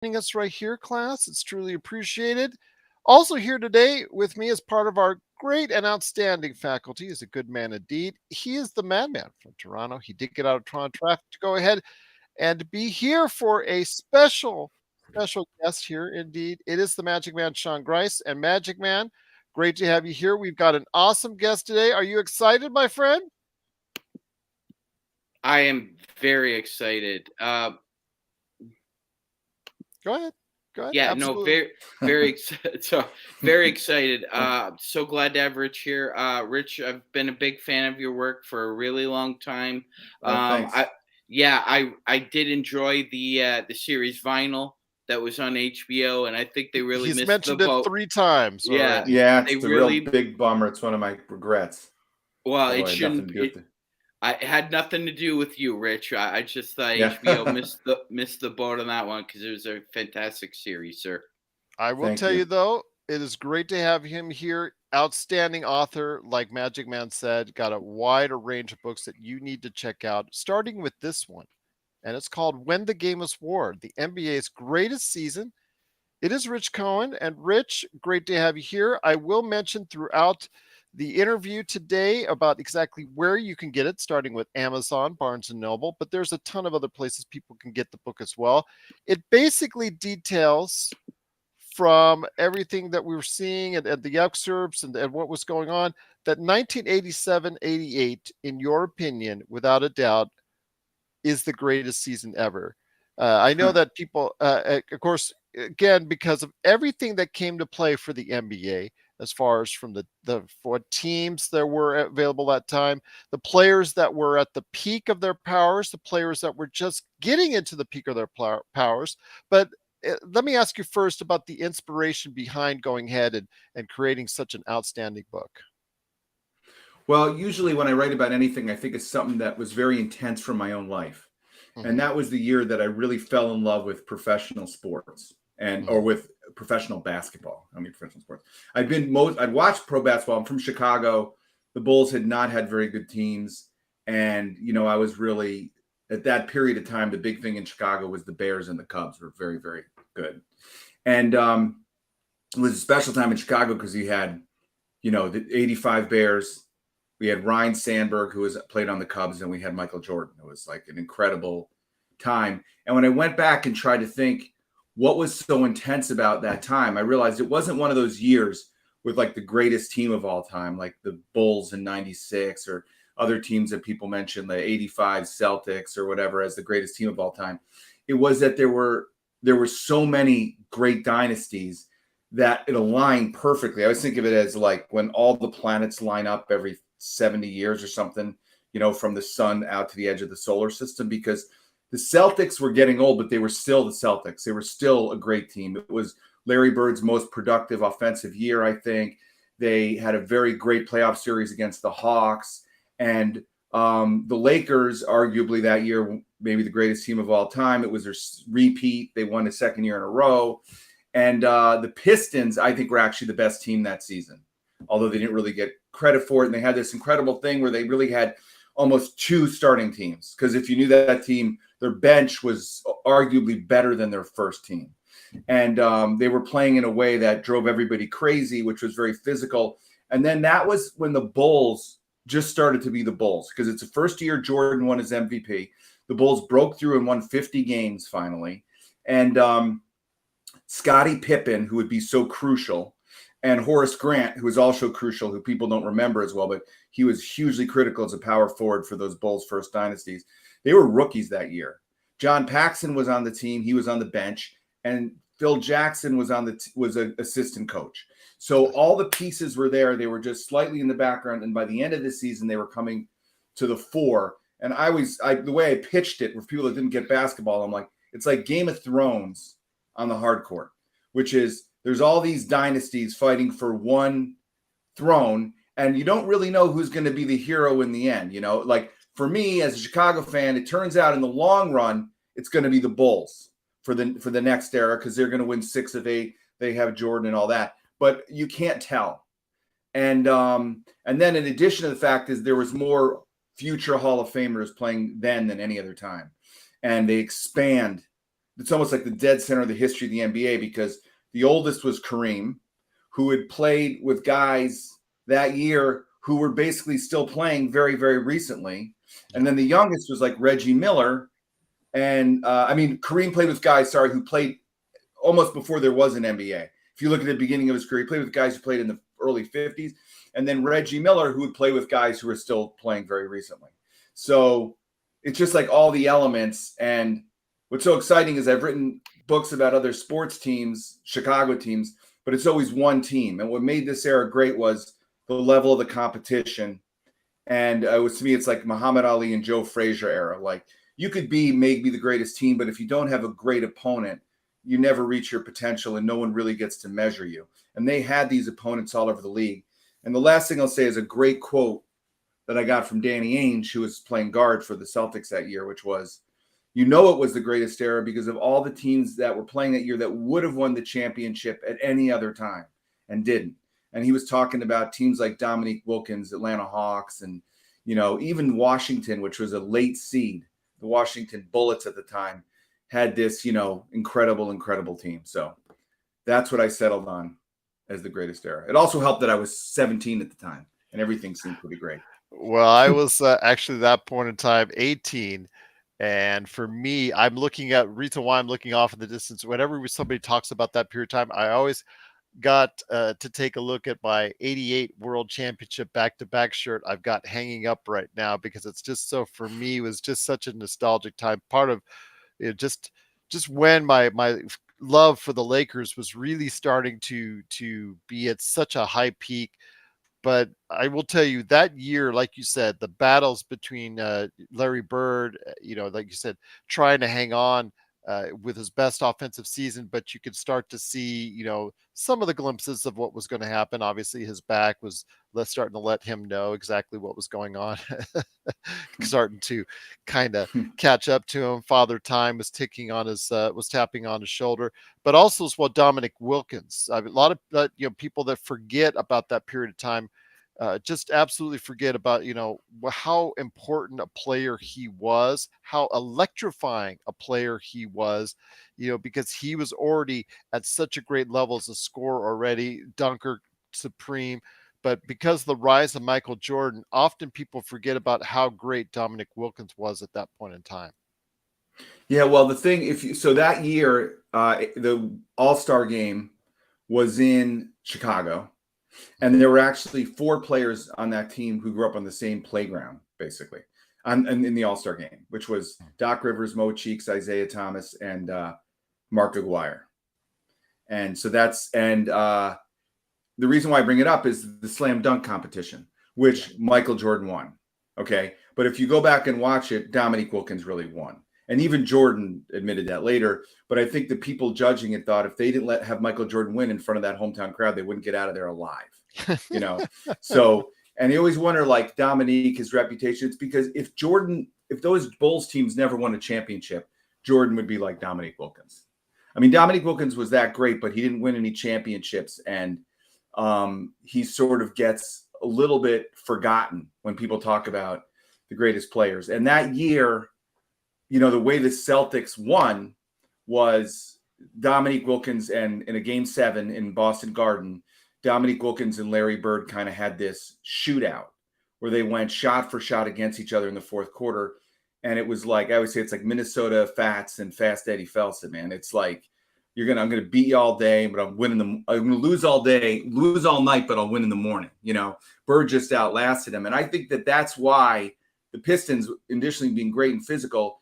joining us right here, class. It's truly appreciated. Also here today with me as part of our great and outstanding faculty is a good man indeed. He is the madman from Toronto. He did get out of Toronto traffic to go ahead and be here for a special guest here indeed. It is the Magic Man, Sean Grice. And Magic Man, great to have you here. We've got an awesome guest today. Are you excited, my friend? I am very excited. Go ahead. Go ahead. Yeah, no, Absolutely. very excited. So very excited. So glad to have Rich here. Rich, I've been a big fan of your work for a really long time. Thanks. I did enjoy the series Vinyl that was on HBO, and I think they really He's missed the mentioned it boat. 3 times Yeah, already. Yeah, they it's a really. real big bummer. It's one of my regrets. Well, Although it I had nothing shouldn't. to do with it. It had nothing to do with you, Rich. I just thought Yeah. HBO missed the boat on that one because it was a fantastic series, sir. I will Thank tell you you. though, it is great to have him here. Outstanding author, like Magic Man said, got a wider range of books that you need to check out, starting with this one. And it's called When the Game Was War, the NBA's greatest season. It is Rich Cohen. And Rich, great to have you here. I will mention throughout the interview today about exactly where you can get it, starting with Amazon, Barnes and Noble, but there's a ton of other places people can get the book as well. It basically details from everything that we were seeing and the excerpts and what was going on that 1987-88, in your opinion, without a doubt, is the greatest season ever. I know that people, of course, again, because of everything that came to play for the NBA, as far as from the what teams there were available that time, the players that were at the peak of their powers, the players that were just getting into the peak of their powers. But let me ask you first about the inspiration behind going ahead and creating such an outstanding book. Well, usually when I write about anything, I think it's something that was very intense from my own life. And Hmm. that was the year that I really fell in love with professional sports or Hmm. with professional basketball. I mean, professional sports. I'd watched pro basketball. I'm from Chicago. The Bulls had not had very good teams. And, I was really, at that period of time, the big thing in Chicago was the Bears and the Cubs were very, very good. And it was a special time in Chicago because you had, the 85 Bears. We had Ryan Sandberg, who played on the Cubs, and we had Michael Jordan. It was like an incredible time. And when I went back and tried to think what was so intense about that time, I realized it wasn't one of those years with like the greatest team of all time, like the Bulls in '96 or other teams that people mentioned, the '85 Celtics or whatever, as the greatest team of all time. It was that there were so many great dynasties that it aligned perfectly. I always think of it as like when all the planets line up every 70 years or something, from the sun out to the edge of the solar system, because the Celtics were getting old, but they were still the Celtics. They were still a great team. It was Larry Bird's most productive offensive year, I think. They had a very great playoff series against the Hawks. And the Lakers, arguably that year, maybe the greatest team of all time. It was their repeat. They won the second year in a row. And the Pistons, I think, were actually the best team that season, although they didn't really get credit for it. And they had this incredible thing where they really had almost 2 starting teams. Because if you knew that team, their bench was arguably better than their first team. And they were playing in a way that drove everybody crazy, which was very physical. And then that was when the Bulls just started to be the Bulls, because it's the first year Jordan won his MVP. The Bulls broke through and won 50 games finally. And Scottie Pippen, who would be so crucial, and Horace Grant, who was also crucial, who people don't remember as well, but he was hugely critical as a power forward for those Bulls' first dynasties. They were rookies that year. John Paxson was on the team. He was on the bench. And Phil Jackson was was an assistant coach. So all the pieces were there. They were just slightly in the background. And by the end of the season, they were coming to the fore. And the way I pitched it, for people that didn't get basketball, I'm like, it's like Game of Thrones on the hard court, which is there's all these dynasties fighting for one throne, and you don't really know who's going to be the hero in the end. Like for me as a Chicago fan, it turns out in the long run, it's going to be the Bulls for the next era, because they're going to win 6 of 8. They have Jordan and all that, but you can't tell. And then in addition to the fact is there was more future Hall of Famers playing then than any other time, and they expand it's almost like the dead center of the history of the NBA, because the oldest was Kareem, who had played with guys that year who were basically still playing very, very recently. And then the youngest was like Reggie Miller. And Kareem played with guys, who played almost before there was an NBA. If you look at the beginning of his career, he played with guys who played in the early 50s. And then Reggie Miller, who would play with guys who are still playing very recently. So it's just like all the elements. And what's so exciting is I've written books about other sports teams, Chicago teams, but it's always one team. And what made this era great was the level of the competition. And to me, it's like Muhammad Ali and Joe Frazier era. Like, you could be maybe the greatest team, but if you don't have a great opponent, you never reach your potential and no one really gets to measure you. And they had these opponents all over the league. And the last thing I'll say is a great quote that I got from Danny Ainge, who was playing guard for the Celtics that year, which was, it was the greatest era because of all the teams that were playing that year that would have won the championship at any other time and didn't. And he was talking about teams like Dominique Wilkins, Atlanta Hawks, and, even Washington, which was a late seed. The Washington Bullets at the time had this, incredible team. So that's what I settled on as the greatest era. It also helped that I was 17 at the time and everything seemed pretty great. Well, I was actually at that point in time 18. And for me, reason why I'm looking off in the distance, whenever somebody talks about that period of time, I always got to take a look at my 88 World Championship back-to-back shirt I've got hanging up right now, because it's just so, for me, it was just such a nostalgic time. Part of it, just when my love for the Lakers was really starting to be at such a high peak. But I will tell you that year, like you said, the battles between Larry Bird, like you said, trying to hang on with his best offensive season, but you could start to see, some of the glimpses of what was going to happen. Obviously, his back was starting to let him know exactly what was going on, starting to kind of catch up to him. Father Time was was tapping on his shoulder, but also as well, Dominic Wilkins. A lot of people that forget about that period of time. Just absolutely forget about, how important a player he was, how electrifying a player he was, because he was already at such a great level as a scorer already, dunker supreme. But because of the rise of Michael Jordan, often people forget about how great Dominic Wilkins was at that point in time. Yeah, well, the thing, so that year, the All-Star game was in Chicago. And there were actually 4 players on that team who grew up on the same playground, basically, in the All-Star game, which was Doc Rivers, Mo Cheeks, Isaiah Thomas, and Mark Aguirre. And so the reason why I bring it up is the slam dunk competition, which Michael Jordan won. Okay. But if you go back and watch it, Dominique Wilkins really won. And even Jordan admitted that later. But I think the people judging it thought if they didn't have Michael Jordan win in front of that hometown crowd, they wouldn't get out of there alive. So, and they always wonder, like, Dominique, his reputation. It's because if those Bulls teams never won a championship, Jordan would be like Dominique Wilkins. I mean, Dominique Wilkins was that great, but he didn't win any championships. And he sort of gets a little bit forgotten when people talk about the greatest players. And that year, the way the Celtics won was Dominique Wilkins, and in a game 7 in Boston Garden, Dominique Wilkins and Larry Bird kind of had this shootout where they went shot for shot against each other in the fourth quarter. And it was like, I always say, it's like Minnesota Fats and Fast Eddie Felsen, man. It's like, I'm going to beat you all day, but I'm going to lose all day, lose all night, but I'll win in the morning. Bird just outlasted him. And I think that that's why the Pistons, additionally being great and physical,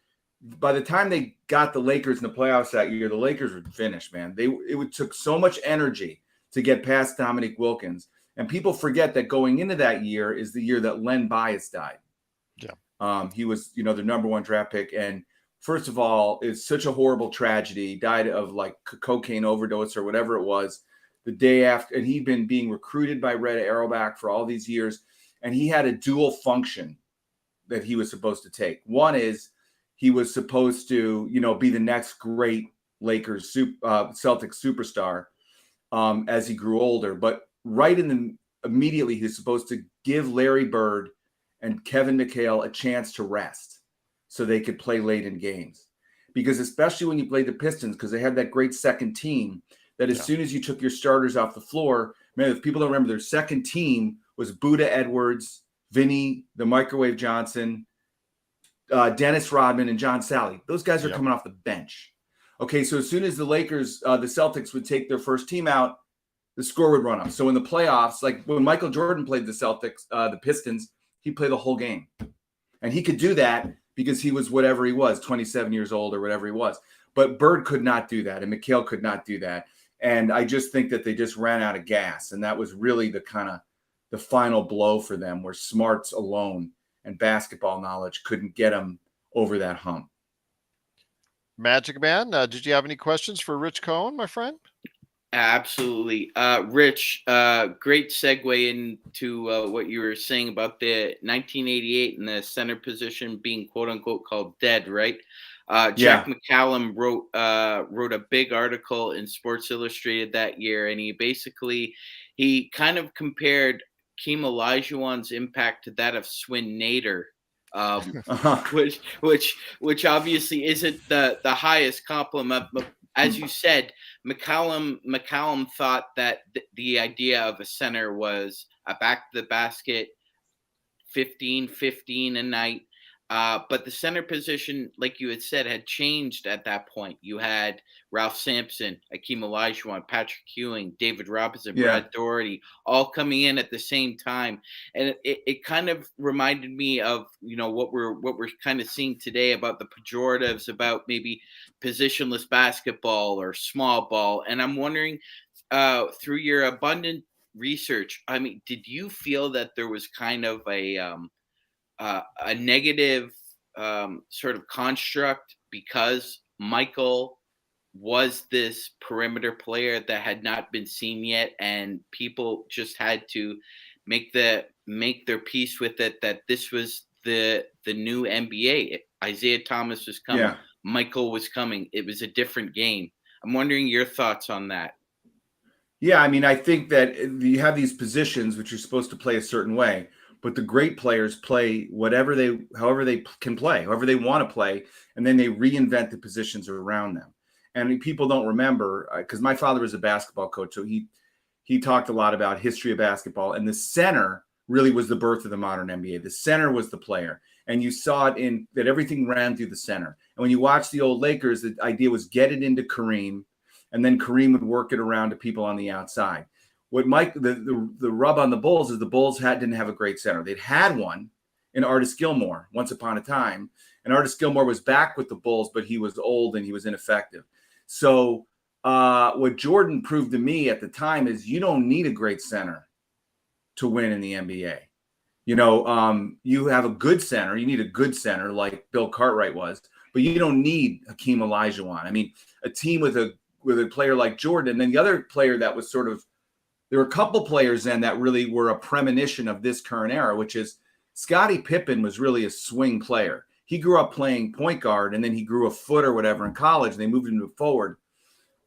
by the time they got the Lakers in the playoffs that year, the Lakers were finished, man. It took so much energy to get past Dominique Wilkins. And people forget that going into that year is the year that Len Bias died. Yeah. He was, the number 1 draft pick. And first of all, it's such a horrible tragedy. He died of like cocaine overdose or whatever it was the day after. And he'd been being recruited by Red Auerbach for all these years. And he had a dual function that he was supposed to take. One is he was supposed to, be the next great Lakers Celtics superstar as he grew older. But immediately he was supposed to give Larry Bird and Kevin McHale a chance to rest so they could play late in games. because especially when you played the Pistons, because they had that great second team, that as soon as you took your starters off the floor, man, if people don't remember, their second team was Buda Edwards, Vinny, the Microwave Johnson, Dennis Rodman, and John Sally. Those guys are coming off the bench. Okay, so as soon as the Lakers, the Celtics would take their first team out, the score would run up. So in the playoffs, like when Michael Jordan played the Celtics, the Pistons, he'd play the whole game. And he could do that because he was whatever he was, 27 years old or whatever he was. But Bird could not do that, and McHale could not do that. And I just think that they just ran out of gas. And that was really the kind of the final blow for them, where smarts alone and basketball knowledge couldn't get them over that hump. Magic Man, did you have any questions for Rich Cohen, my friend? Absolutely. Rich, great segue into what you were saying about the 1988 and the center position being quote unquote called dead, right? Jack McCallum wrote a big article in Sports Illustrated that year, and he kind of compared Keem Olajuwon's impact to that of Swin Nader, which obviously isn't the highest compliment. But as you said, McCallum thought that the idea of a center was a back to the basket, 15 a night. But the center position, like you had said, had changed at that point. You had Ralph Sampson, Hakeem Olajuwon, Patrick Ewing, David Robinson, Brad Daugherty, all coming in at the same time. And it kind of reminded me of, what we're kind of seeing today about the pejoratives about maybe positionless basketball or small ball. And I'm wondering, through your abundant research, I mean, did you feel that there was kind of a negative sort of construct because Michael was this perimeter player that had not been seen yet, and people just had to make their peace with it, that this was the new NBA. Isaiah Thomas was coming. Michael was coming. It was a different game. I'm wondering your thoughts on that. Yeah, I mean, I think that you have these positions which are supposed to play a certain way, but the great players play however they can play, however they want to play, and then they reinvent the positions around them. And people don't remember, because my father was a basketball coach, so he talked a lot about history of basketball, and the center really was the birth of the modern NBA. The center was the player, and you saw it in that everything ran through the center. And when you watch the old Lakers, the idea was get it into Kareem, and then Kareem would work it around to people on the outside. What the rub on the Bulls is the Bulls didn't have a great center. They'd had one in Artis Gilmore once upon a time, and Artis Gilmore was back with the Bulls, but he was old and he was ineffective. So what Jordan proved to me at the time is you don't need a great center to win in the NBA. You have a good center. You need a good center like Bill Cartwright was, but you don't need Hakeem Olajuwon. I mean, a team with a player like Jordan, and then the other player that was sort of, there were a couple players then that really were a premonition of this current era, which is Scottie Pippen was really a swing player. He grew up playing point guard, and then he grew a foot or whatever in college, and they moved him to forward.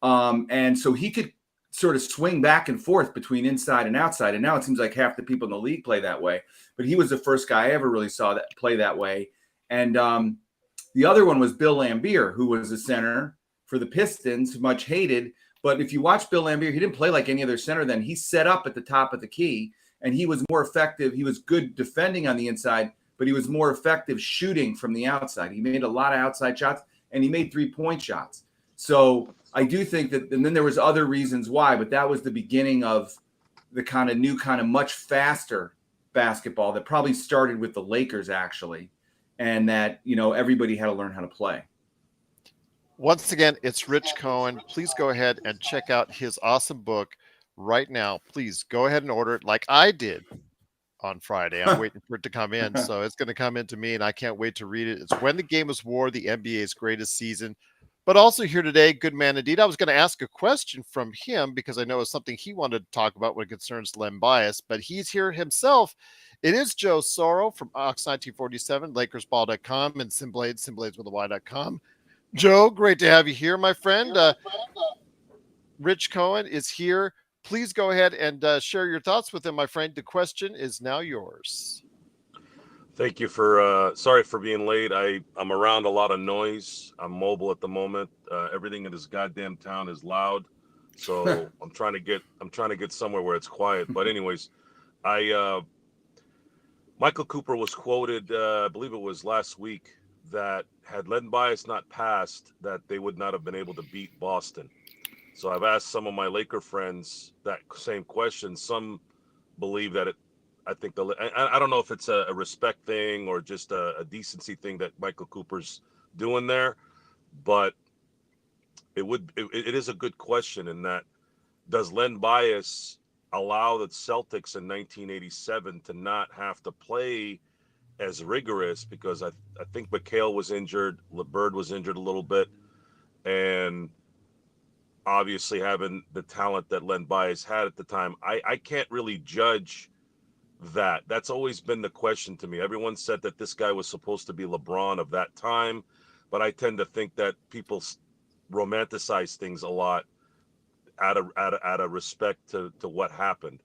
And so he could sort of swing back and forth between inside and outside. And now it seems like half the people in the league play that way. But he was the first guy I ever really saw that play that way. And the other one was Bill Laimbeer, who was a center for the Pistons, much hated. But if you watch Bill Laimbeer, he didn't play like any other center then. He set up at the top of the key, and he was more effective. He was good defending on the inside, but he was more effective shooting from the outside. He made a lot of outside shots, and he made three-point shots. So I do think that, and then there was other reasons why, but that was the beginning of the kind of new, kind of much faster basketball that probably started with the Lakers, actually, and that, everybody had to learn how to play. Once again, it's Rich Cohen. Please go ahead and check out his awesome book right now. Please go ahead and order it like I did on Friday. I'm waiting for it to come in. So it's going to come into me, and I can't wait to read it. It's When the Game Was War, the NBA's Greatest Season. But also here today, good man indeed. I was going to ask a question from him because I know it's something he wanted to talk about when it concerns Len Bias, but he's here himself. It is Joe Sorrow from Ox 1947, LakersBall.com, and Simblades with a Y.com. Joe, great to have you here, my friend. Rich Cohen is here. Please go ahead and share your thoughts with him, my friend. The question is now yours. Thank you for sorry for being late. I'm around a lot of noise. I'm mobile at the moment. Everything in this goddamn town is loud. So I'm trying to get somewhere where it's quiet. But anyways, I Michael Cooper was quoted, I believe it was last week, that had Len Bias not passed, that they would not have been able to beat Boston. So I've asked some of my Laker friends that same question. Some believe that I think I don't know if it's a respect thing or just a decency thing that Michael Cooper's doing there, but it is a good question in that, does Len Bias allow the Celtics in 1987 to not have to play as rigorous, because I think McHale was injured, LeBird was injured a little bit, and obviously having the talent that Len Bias had at the time, I can't really judge that. That's always been the question to me. Everyone said that this guy was supposed to be LeBron of that time, but I tend to think that people romanticize things a lot out of respect to what happened.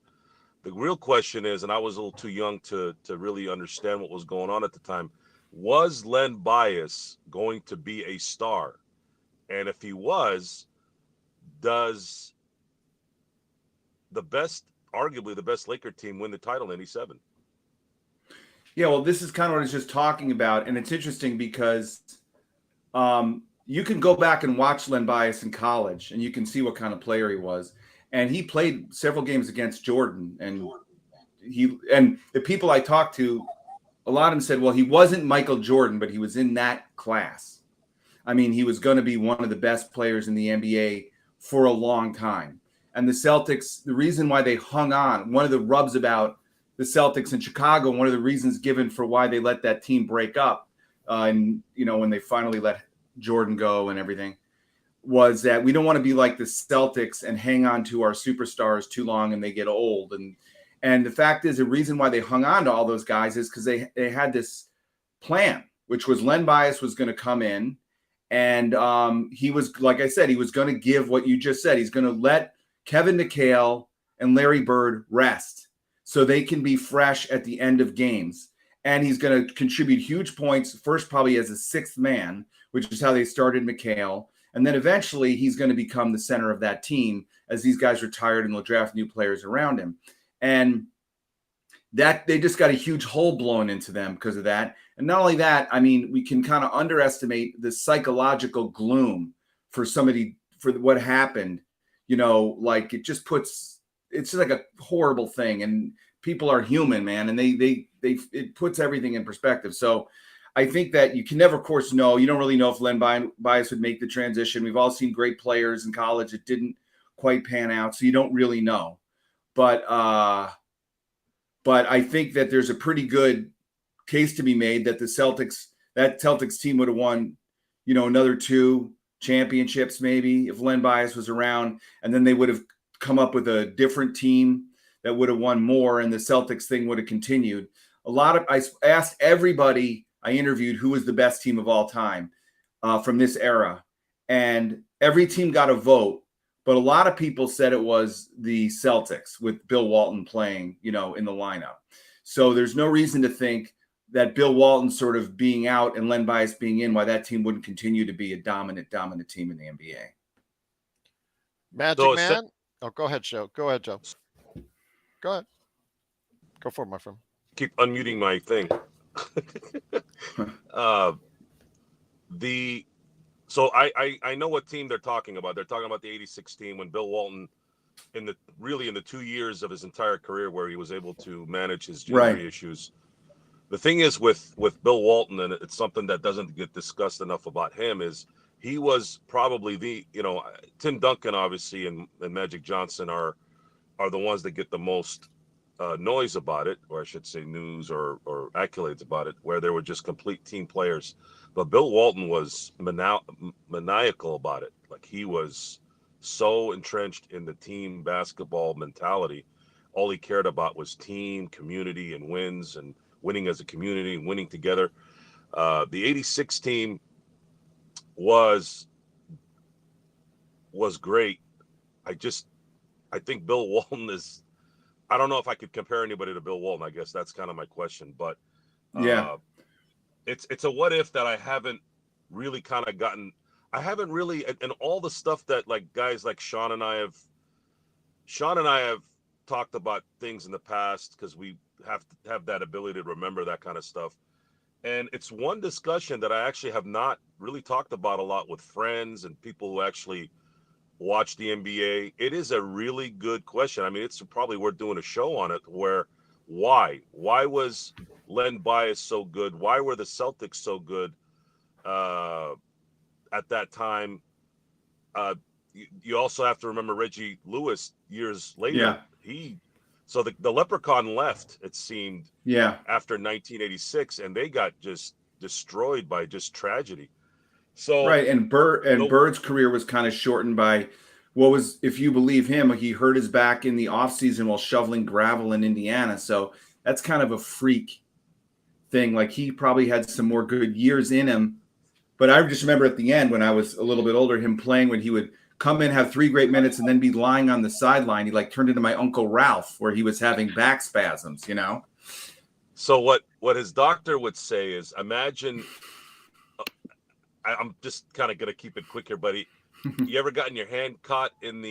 The real question is, and I was a little too young to really understand what was going on at the time, was Len Bias going to be a star? And if he was, does arguably the best Laker team win the title in '87? Yeah, well, this is kind of what I was just talking about, and it's interesting because you can go back and watch Len Bias in college, and you can see what kind of player he was. And he played several games against Jordan, and the people I talked to, a lot of them said, well, he wasn't Michael Jordan, but he was in that class. I mean, he was going to be one of the best players in the NBA for a long time. And the Celtics, the reason why they hung on, one of the rubs about the Celtics in Chicago, one of the reasons given for why they let that team break up, and when they finally let Jordan go and everything, was that we don't want to be like the Celtics and hang on to our superstars too long and they get old. And the fact is, the reason why they hung on to all those guys is because they had this plan, which was Len Bias was going to come in, and he was, like I said, he was going to give what you just said. He's going to let Kevin McHale and Larry Bird rest so they can be fresh at the end of games. And he's going to contribute huge points, first probably as a sixth man, which is how they started McHale. And then eventually he's going to become the center of that team as these guys retired and they'll draft new players around him. And that they just got a huge hole blown into them because of that. And not only that, I mean, we can kind of underestimate the psychological gloom for somebody for what happened. Like it's just like a horrible thing. And people are human, man. And it puts everything in perspective. So I think that you can never, of course, know. You don't really know if Len Bias would make the transition. We've all seen great players in college that didn't quite pan out. So you don't really know. But I think that there's a pretty good case to be made that that Celtics team would have won, another 2 championships maybe if Len Bias was around, and then they would have come up with a different team that would have won more, and the Celtics thing would have continued. I asked everybody I interviewed who was the best team of all time from this era, and every team got a vote. But a lot of people said it was the Celtics with Bill Walton playing, in the lineup. So there's no reason to think that Bill Walton sort of being out and Len Bias being in, why that team wouldn't continue to be a dominant team in the NBA. Magic Man? Oh, go ahead, Joe. Go ahead, Joe. Go ahead. Go for it, my friend. Keep unmuting my thing. So I know what team they're talking about. They're talking about the '86 team when Bill Walton, in the 2 years of his entire career where he was able to manage his injury issues. The thing is with Bill Walton, and it's something that doesn't get discussed enough about him, is he was probably Tim Duncan obviously and Magic Johnson are the ones that get the most noise about it, or I should say news or accolades about it, where they were just complete team players. But Bill Walton was maniacal about it. Like, he was so entrenched in the team basketball mentality. All he cared about was team, community, and wins, and winning as a community and winning together. The '86 team was great. I think Bill Walton is, I don't know if I could compare anybody to Bill Walton. I guess that's kind of my question. But Yeah. It's a what if that I haven't really kind of gotten. I haven't really, and all the stuff that like guys like Sean and I have talked about things in the past, because we have to have that ability to remember that kind of stuff. And it's one discussion that I actually have not really talked about a lot with friends and people who actually watch the NBA. It is a really good question. I mean, it's probably worth doing a show on it. Where why was Len Bias so good? Why were the Celtics so good at that time? You also have to remember Reggie Lewis years later. Yeah. So the Leprechaun left, it seemed, Yeah. after 1986, and they got just destroyed by just tragedy. So right, and Bird's career was kind of shortened by what was, if you believe him, he hurt his back in the offseason while shoveling gravel in Indiana. So that's kind of a freak thing. Like, he probably had some more good years in him. But I just remember at the end, when I was a little bit older, him playing when he would come in, have 3 great minutes, and then be lying on the sideline. He like turned into my Uncle Ralph, where he was having back spasms, you know? So what his doctor would say is, imagine, I'm just kind of going to keep it quick here, buddy. You ever gotten your hand caught in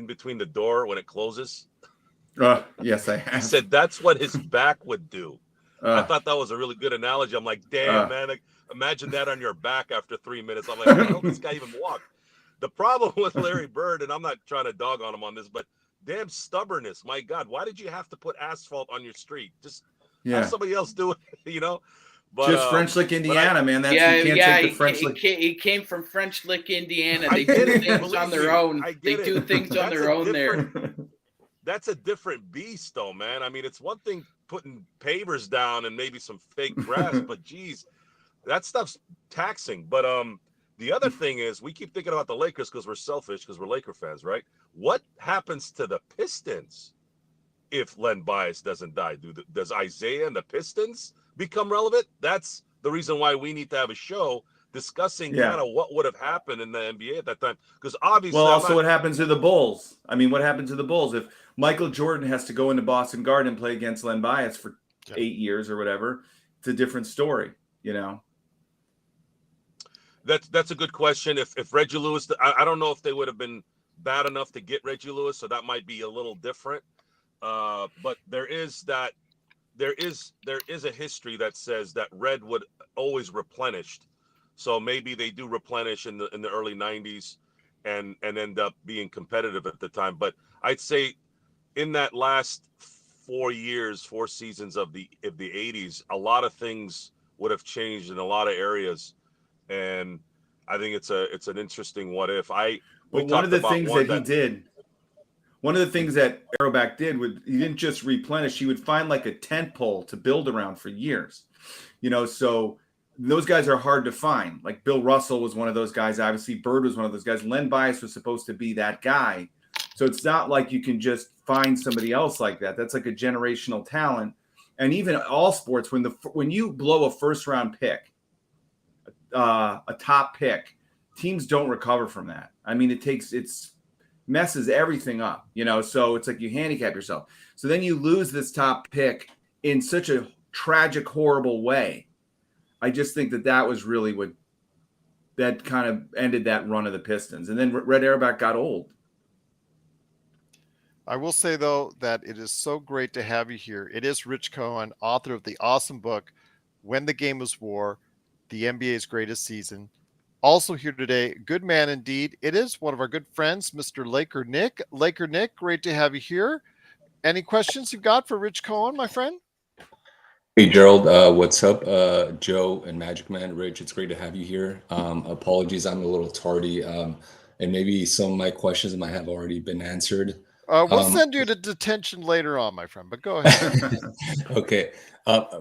between the door when it closes? Yes, I have. He said that's what his back would do. I thought that was a really good analogy. I'm like, damn, man, imagine that on your back after 3 minutes. I'm like, how the hell does this guy even walk? The problem with Larry Bird, and I'm not trying to dog on him on this, but damn stubbornness. My God, why did you have to put asphalt on your street? Just have somebody else do it, you know? But, just French Lick, Indiana, man. That's, you can't take the French Lick. He came from French Lick, Indiana. They do things on their own. They do things on their own there. That's a different beast, though, man. I mean, it's one thing putting pavers down and maybe some fake grass, but geez, that stuff's taxing. But the other thing is, we keep thinking about the Lakers because we're selfish, because we're Laker fans, right? What happens to the Pistons if Len Bias doesn't die? Does Isaiah and the Pistons become relevant? That's the reason why we need to have a show discussing kind of what would have happened in the NBA at that time. Because obviously, what happens to the Bulls? I mean, what happens to the Bulls if Michael Jordan has to go into Boston Garden and play against Len Bias for 8 years or whatever? It's a different story, you know. That's a good question. If Reggie Lewis, I don't know if they would have been bad enough to get Reggie Lewis, so that might be a little different. But there is a history that says that Red would always replenished. So maybe they do replenish in the early 90s and end up being competitive at the time. But I'd say in that last 4 seasons of the 80s, a lot of things would have changed in a lot of areas. And I think it's an interesting what if. One of the things that Auerbach did, he didn't just replenish. He would find like a tent pole to build around for years, you know. So those guys are hard to find. Like Bill Russell was one of those guys. Obviously, Bird was one of those guys. Len Bias was supposed to be that guy. So it's not like you can just find somebody else like that. That's like a generational talent. And even all sports, when you blow a first round pick, a top pick, teams don't recover from that. I mean, it messes everything up, you know. So it's like you handicap yourself. So then you lose this top pick in such a tragic, horrible way. I just think that was really that kind of ended that run of the Pistons. And then Red Auerbach got old. I will say, though, that it is so great to have you here. It is Rich Cohen, author of the awesome book, When the Game Was War, the NBA's Greatest Season. Also here today, good man indeed. It is one of our good friends, Mr. Laker Nick. Laker Nick, great to have you here. Any questions you've got for Rich Cohen, my friend? Hey, Gerald, what's up? Joe and Magic Man, Rich, it's great to have you here. Apologies, I'm a little tardy, and maybe some of my questions might have already been answered. We'll send you to detention later on, my friend, but go ahead. Okay.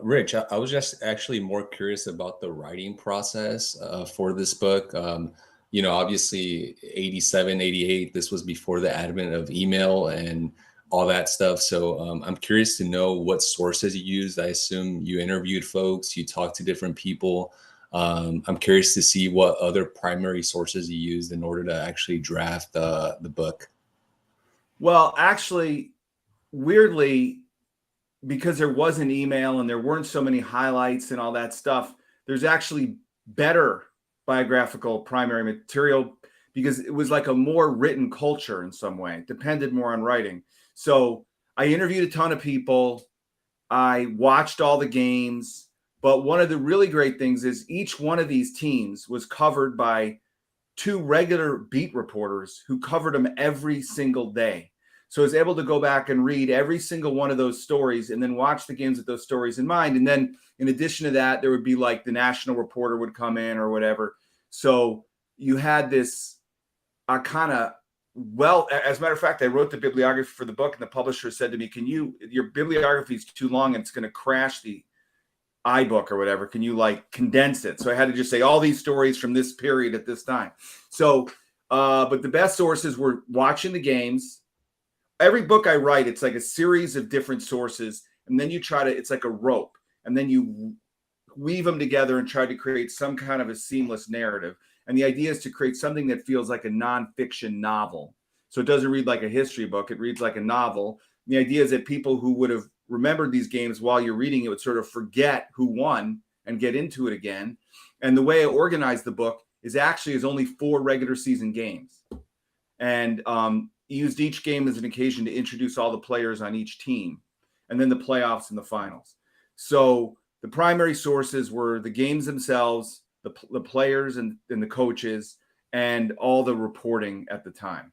Rich, I was just actually more curious about the writing process for this book. You know, obviously 87, 88, this was before the advent of email and all that stuff. So I'm curious to know what sources you used. I assume you interviewed folks, you talked to different people. I'm curious to see what other primary sources you used in order to actually draft the book. Well, actually, weirdly, because there wasn't email and there weren't so many highlights and all that stuff, there's actually better biographical primary material because it was like a more written culture in some way. It depended more on writing. So I interviewed a ton of people. I watched all the games. But one of the really great things is each one of these teams was covered by 2 regular beat reporters who covered them every single day. So I was able to go back and read every single one of those stories and then watch the games with those stories in mind. And then in addition to that, there would be like the national reporter would come in or whatever. So you had this kind of, well, as a matter of fact, I wrote the bibliography for the book and the publisher said to me, your bibliography is too long and it's going to crash the iBook or whatever. Can you like condense it? So I had to just say all these stories from this period at this time. So, but the best sources were watching the games. Every book I write, it's like a series of different sources. And then you it's like a rope. And then you weave them together and try to create some kind of a seamless narrative. And the idea is to create something that feels like a nonfiction novel. So it doesn't read like a history book. It reads like a novel. And the idea is that people who would have remembered these games while you're reading it would sort of forget who won and get into it again. And the way I organized the book is only 4 regular season games. And used each game as an occasion to introduce all the players on each team and then the playoffs and the finals. So the primary sources were the games themselves, the players and the coaches, and all the reporting at the time.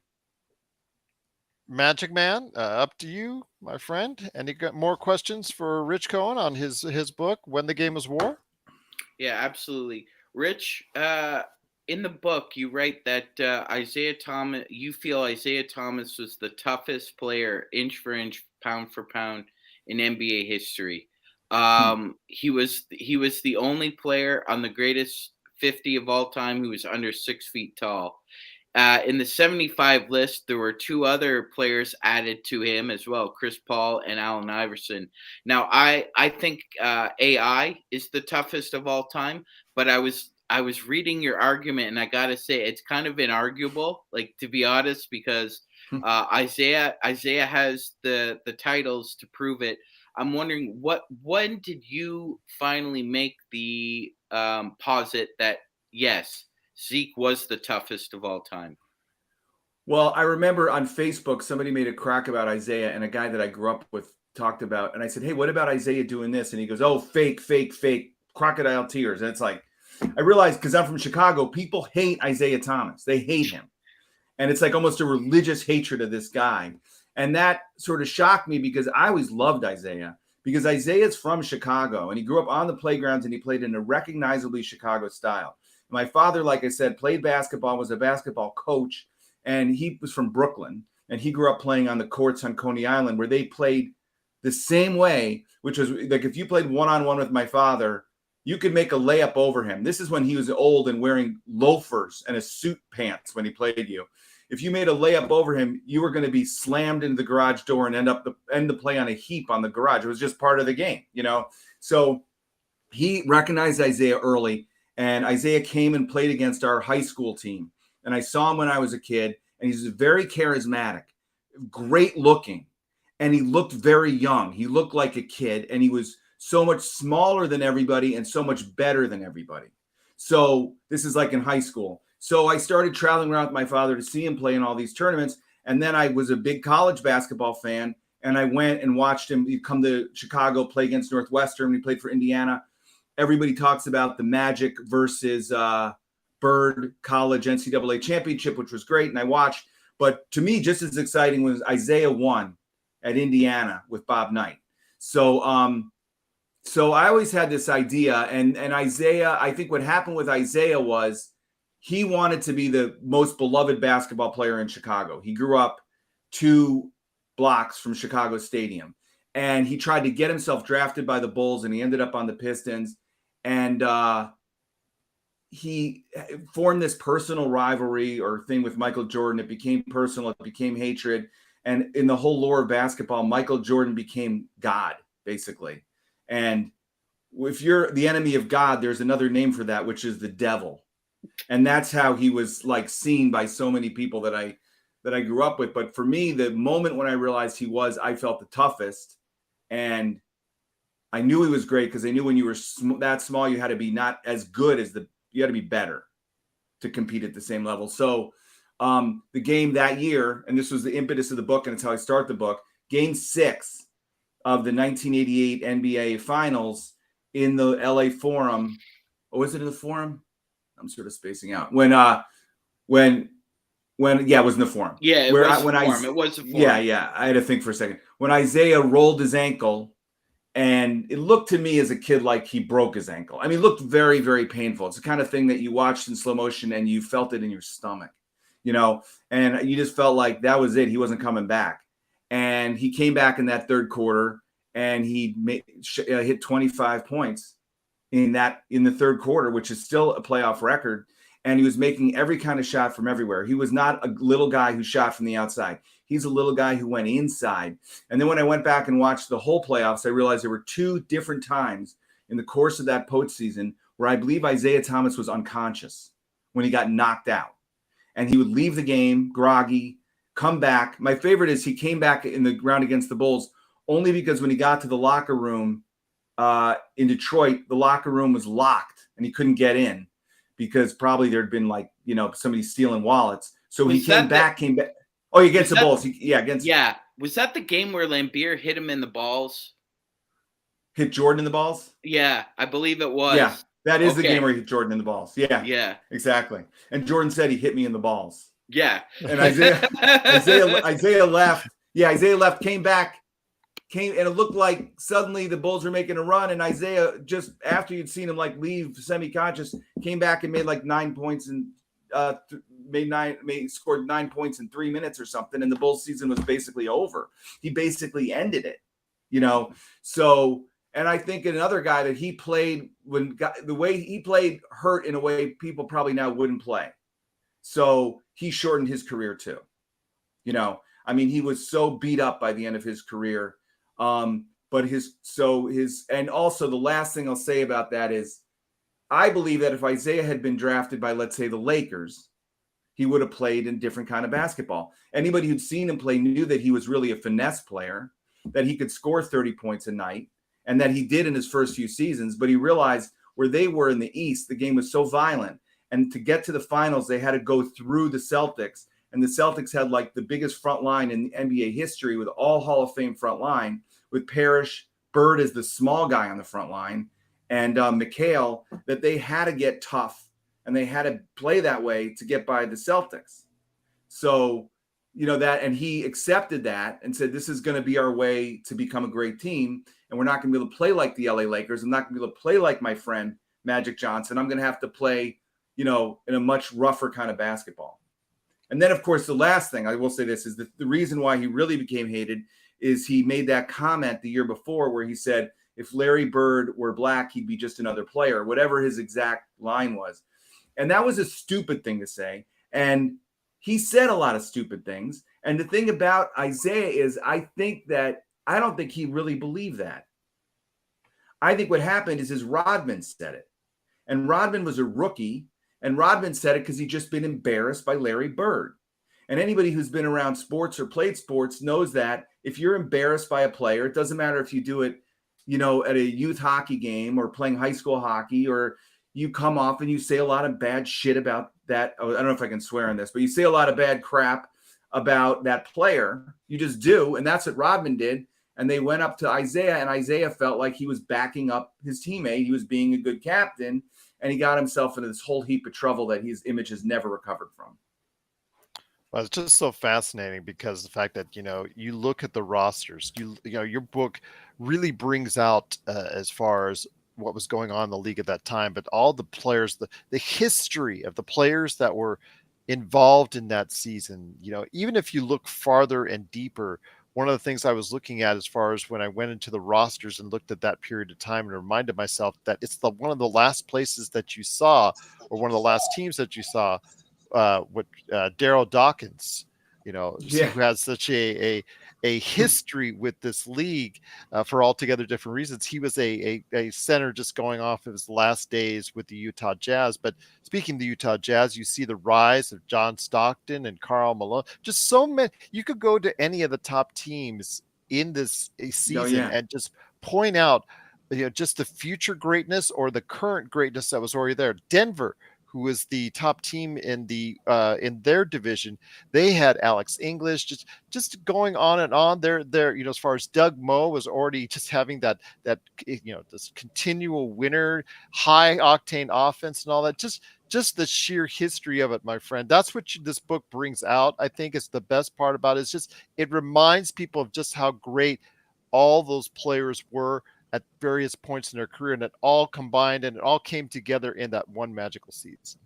Magic Man, up to you, my friend. Any more questions for Rich Cohen on his book, When the Game Was War? Yeah, absolutely. Rich, in the book, you write that you feel Isaiah Thomas was the toughest player, inch for inch, pound for pound, in NBA history. He was the only player on the greatest 50 of all time who was under 6 feet tall. In the 75 list, there were 2 other players added to him as well, Chris Paul and Allen Iverson. Now, I think AI is the toughest of all time, but I was reading your argument, and I gotta say it's kind of inarguable, like, to be honest, because Isaiah has the titles to prove it. I'm wondering when did you finally make the posit that yes, Zeke was the toughest of all time? Well, I remember on Facebook, somebody made a crack about Isaiah, and a guy that I grew up with talked about, and I said, hey, what about Isaiah doing this? And he goes, oh, fake, crocodile tears. And it's like, I realized, because I'm from Chicago, people hate Isaiah Thomas. They hate him. And it's like almost a religious hatred of this guy. And that sort of shocked me because I always loved Isaiah, because Isaiah's from Chicago, and he grew up on the playgrounds, and he played in a recognizably Chicago style. My father, like I said, played basketball, was a basketball coach, and he was from Brooklyn, and he grew up playing on the courts on Coney Island where they played the same way, which was like if you played one-on-one with my father, you could make a layup over him. This is when he was old and wearing loafers and a suit pants when he played you. If you made a layup over him, you were going to be slammed into the garage door and end the play on a heap on the garage. It was just part of the game, you know? So he recognized Isaiah early. And Isaiah came and played against our high school team. And I saw him when I was a kid, and he's very charismatic, great looking. And he looked very young. He looked like a kid, and he was so much smaller than everybody and so much better than everybody. So this is like in high school. So I started traveling around with my father to see him play in all these tournaments. And then I was a big college basketball fan, and I went and watched him. He'd come to Chicago, play against Northwestern. He played for Indiana. Everybody talks about the Magic versus Bird College NCAA championship, which was great, and I watched. But to me, just as exciting was Isaiah won at Indiana with Bob Knight. So I always had this idea, and Isaiah, I think what happened with Isaiah was he wanted to be the most beloved basketball player in Chicago. He grew up 2 blocks from Chicago Stadium, and he tried to get himself drafted by the Bulls, and he ended up on the Pistons. And he formed this personal rivalry or thing with Michael Jordan. It became personal. It became hatred. And in the whole lore of basketball, Michael Jordan became God, basically. And if you're the enemy of God, there's another name for that, which is the devil. And that's how he was like seen by so many people that I grew up with. But for me, the moment when I realized I felt the toughest, And I knew he was great because I knew when you were that small, you had to be not as good as you had to be better to compete at the same level. So the game that year, and this was the impetus of the book, and it's how I start the book, Game 6 of the 1988 NBA Finals in the LA Forum. Oh, was it in the Forum? I'm sort of spacing out. When it was in the Forum. Yeah, it was the Forum. It was the Forum. Yeah. I had to think for a second. When Isaiah rolled his ankle, and it looked to me as a kid like he broke his ankle. I mean, it looked very, very painful. It's the kind of thing that you watched in slow motion and you felt it in your stomach, and you just felt like that was it. He wasn't coming back. And he came back in that third quarter and he hit 25 points in the third quarter, which is still a playoff record. And he was making every kind of shot from everywhere. He was not a little guy who shot from the outside. He's a little guy who went inside. And then when I went back and watched the whole playoffs, I realized there were 2 different times in the course of that postseason where I believe Isaiah Thomas was unconscious when he got knocked out. And he would leave the game groggy, come back. My favorite is he came back in the round against the Bulls only because when he got to the locker room in Detroit, the locker room was locked and he couldn't get in because probably there'd been somebody stealing wallets. So he came back. Oh, against the Bulls. Yeah. Was that the game where Lambeer hit him in the balls? Hit Jordan in the balls? Yeah, I believe it was. Yeah, that is the game where he hit Jordan in the balls. Yeah, exactly. And Jordan said he hit me in the balls. Yeah. And Isaiah left. Yeah, Isaiah left, came back, and it looked like suddenly the Bulls were making a run. And Isaiah, just after you'd seen him leave semi-conscious, came back and made 9 points and scored 9 points in 3 minutes or something. And the Bulls season was basically over. He basically ended it, So, and I think another guy that he played the way he played hurt in a way people probably now wouldn't play. So he shortened his career too. He was so beat up by the end of his career. And also the last thing I'll say about that is I believe that if Isaiah had been drafted by, let's say, the Lakers, he would have played in different kind of basketball. Anybody who'd seen him play knew that he was really a finesse player, that he could score 30 points a night, and that he did in his first few seasons. But he realized where they were in the East, the game was so violent. And to get to the finals, they had to go through the Celtics. And the Celtics had the biggest front line in NBA history with all Hall of Fame front line, with Parrish, Bird as the small guy on the front line, and McHale, that they had to get tough and they had to play that way to get by the Celtics. So, and he accepted that and said, this is going to be our way to become a great team. And we're not going to be able to play like the LA Lakers. I'm not going to be able to play like my friend Magic Johnson. I'm going to have to play, in a much rougher kind of basketball. And then, of course, the last thing I will say this is that the reason why he really became hated is he made that comment the year before where he said, if Larry Bird were black, he'd be just another player, whatever his exact line was. And that was a stupid thing to say. And he said a lot of stupid things. And the thing about Isaiah is I don't think he really believed that. I think what happened is Rodman said it. And Rodman was a rookie. And Rodman said it because he'd just been embarrassed by Larry Bird. And anybody who's been around sports or played sports knows that if you're embarrassed by a player, it doesn't matter if you do it, at a youth hockey game or playing high school hockey, or you come off and you say a lot of bad shit about that. I don't know if I can swear on this, but you say a lot of bad crap about that player. You just do. And that's what Rodman did. And they went up to Isaiah, and Isaiah felt like he was backing up his teammate. He was being a good captain, and he got himself into this whole heap of trouble that his image has never recovered from. Well, it's just so fascinating because the fact that, you look at the rosters, your book really brings out as far as what was going on in the league at that time, but all the players, the history of the players that were involved in that season, even if you look farther and deeper, one of the things I was looking at as far as when I went into the rosters and looked at that period of time and reminded myself that it's one of the last places that you saw, or one of the last teams that you saw, Daryl Dawkins, who has such a history with this league for altogether different reasons. He was a center just going off of his last days with the Utah Jazz. But speaking of the Utah Jazz, you see the rise of John Stockton and Karl Malone. Just so many. You could go to any of the top teams in this Oh season yeah. and just point out, just the future greatness or the current greatness that was already there. Denver, who was the top team in their division, they had Alex English, just going on and on. They're as far as Doug Moe was already just having that this continual winner, high octane offense and all that. Just the sheer history of it, my friend. That's what this book brings out. I think is the best part about it. It's just it reminds people of just how great all those players were at various points in their career, and it all combined and it all came together in that one magical season.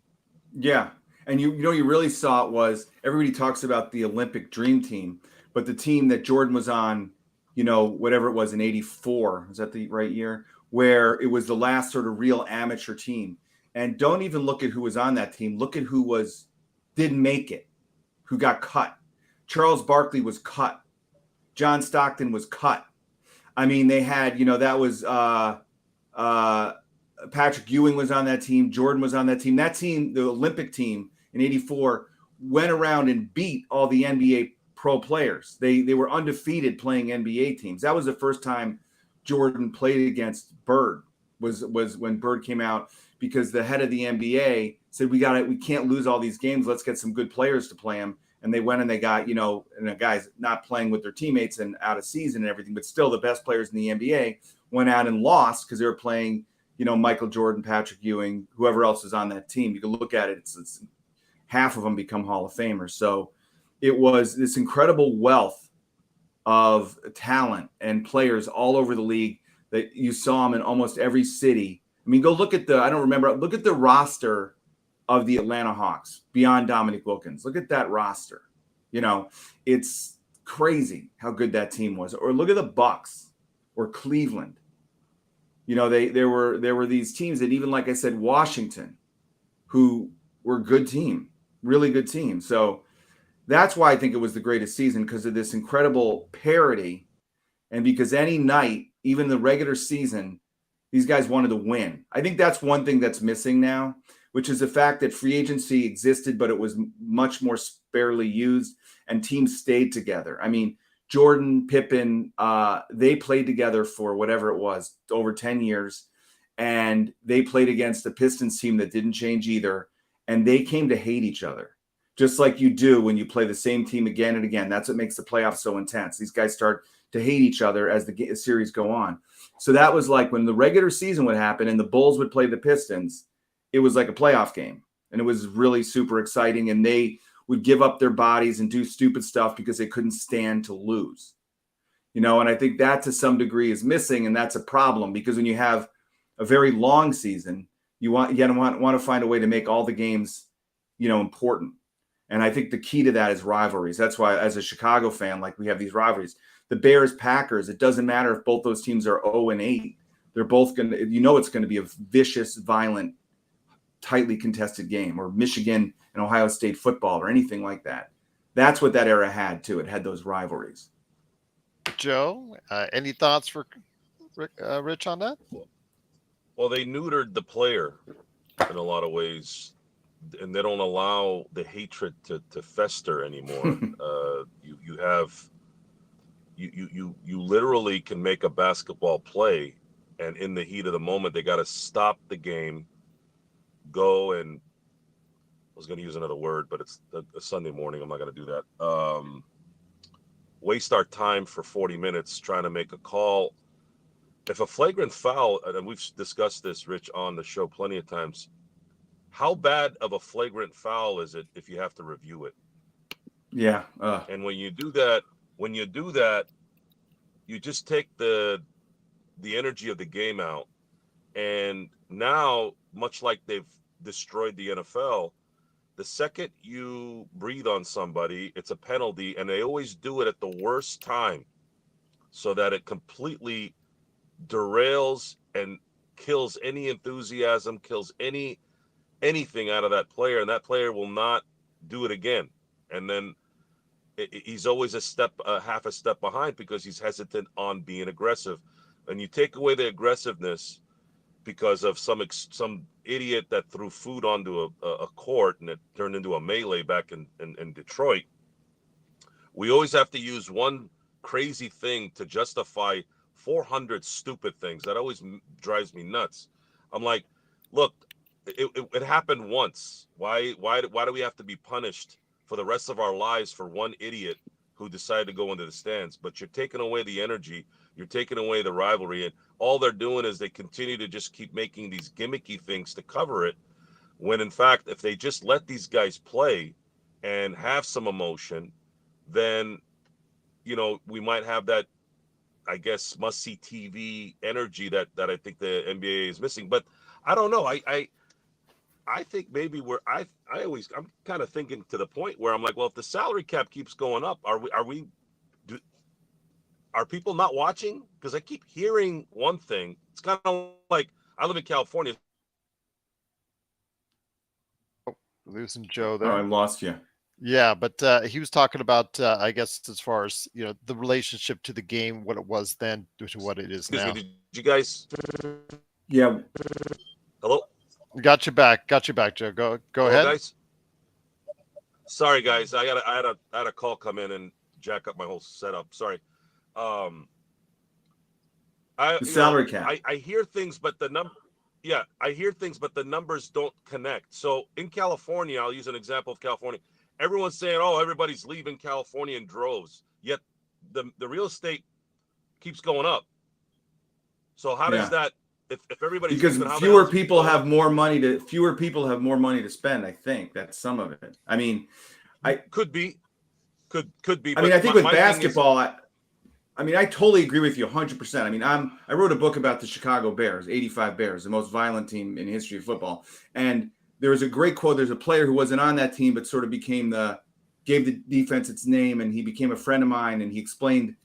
Yeah. And you really saw it was everybody talks about the Olympic dream team, but the team that Jordan was on, whatever it was in 84, is that the right year? Where it was the last sort of real amateur team. And don't even look at who was on that team. Look at who didn't make it, who got cut. Charles Barkley was cut. John Stockton was cut. I mean, they had, that was Patrick Ewing was on that team. Jordan was on that team. That team, the Olympic team in 84, went around and beat all the NBA pro players. They were undefeated playing NBA teams. That was the first time Jordan played against Bird, was when Bird came out, because the head of the NBA said, we can't lose all these games. Let's get some good players to play them. And they went and they got, and the guys not playing with their teammates and out of season and everything, but still the best players in the NBA went out and lost because they were playing, Michael Jordan, Patrick Ewing, whoever else is on that team. You can look at it. It's half of them become Hall of Famers. So it was this incredible wealth of talent and players all over the league that you saw them in almost every city. I mean, go look at look at the roster of the Atlanta Hawks beyond Dominique Wilkins. Look at that roster. It's crazy how good that team was. Or look at the Bucks or Cleveland. There were these teams that, even like I said, Washington, who were a good team, really good team. So that's why I think it was the greatest season, because of this incredible parity, and because any night, even the regular season, these guys wanted to win. I think that's one thing that's missing now, which is the fact that free agency existed, but it was much more sparely used and teams stayed together. I mean, Jordan, Pippen, they played together for whatever it was, over 10 years. And they played against a Pistons team that didn't change either. And they came to hate each other, just like you do when you play the same team again and again. That's what makes the playoffs so intense. These guys start to hate each other as the series go on. So that was like when the regular season would happen and the Bulls would play the Pistons, it was like a playoff game. And it was really super exciting. And they would give up their bodies and do stupid stuff because they couldn't stand to lose. And I think that to some degree is missing. And that's a problem, because when you have a very long season, you want to find a way to make all the games, important. And I think the key to that is rivalries. That's why, as a Chicago fan, like, we have these rivalries. The Bears, Packers, it doesn't matter if both those teams are 0-8. They're both going to, it's going to be a vicious, violent, tightly contested game. Or Michigan and Ohio State football, or anything like that. That's what that era had too. It had those rivalries. Joe, any thoughts for Rich on that? Well, they neutered the player in a lot of ways, and they don't allow the hatred to fester anymore. You literally can make a basketball play, and in the heat of the moment, they got to stop the game, go and, I was going to use another word, but it's a Sunday morning. I'm not going to do that. Waste our time for 40 minutes trying to make a call. If a flagrant foul, and we've discussed this, Rich, on the show plenty of times, how bad of a flagrant foul is it if you have to review it? Yeah. And when you do that, you just take the energy of the game out. And now, much like they've destroyed the NFL, the second you breathe on somebody, it's a penalty, and they always do it at the worst time so that it completely derails and kills any enthusiasm, kills anything out of that player, and that player will not do it again. And then he's always half a step behind because he's hesitant on being aggressive. And you take away the aggressiveness because of some idiot that threw food onto a court and it turned into a melee back in Detroit. We always have to use one crazy thing to justify 400 stupid things. That always drives me nuts. I'm like, look, it happened once. Why do we have to be punished for the rest of our lives for one idiot who decided to go into the stands? But you're taking away the energy, you're taking away the rivalry, and all they're doing is they continue to just keep making these gimmicky things to cover it, when in fact, if they just let these guys play and have some emotion, then, you know, we might have that, I guess, must-see TV energy that I think the NBA is missing. But I don't know. I think maybe I'm kind of thinking to the point where I'm like, well, if the salary cap keeps going up, are people not watching? Because I keep hearing one thing. It's kind of like, I live in California. Losing Joe Oh, I there. lost you. Yeah, but he was talking about, I guess, as far as, you know, the relationship to the game, what it was then to what it is Excuse now. me, did you guys? Yeah. Hello? Got you back, Joe. Go Hello, ahead. guys. Sorry, guys. I had a call come in and jack up my whole setup. Sorry. The salary cap. I hear things, but I hear things, but the numbers don't connect. So in California, I'll use an example of California. Everyone's saying, "Oh, everybody's leaving California in droves." Yet the real estate keeps going up. So how does that? If everybody's because leaving, fewer people have more money to spend. I think that's some of it. I mean, could be. I mean, I think with basketball, I totally agree with you 100%. I mean, I wrote a book about the Chicago Bears, 85 Bears, the most violent team in history of football. And there was a great quote. There's a player who wasn't on that team, but sort of gave the defense its name, and he became a friend of mine, and he explained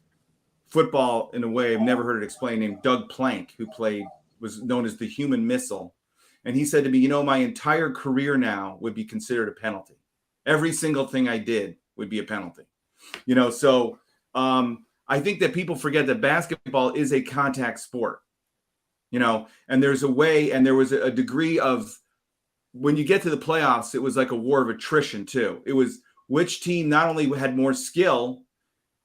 football in a way I've never heard it explained, named Doug Plank, who was known as the human missile. And he said to me, my entire career now would be considered a penalty. Every single thing I did would be a penalty. So I think that people forget that basketball is a contact sport, and there's a way, and there was a degree of, when you get to the playoffs, it was like a war of attrition too. It was which team not only had more skill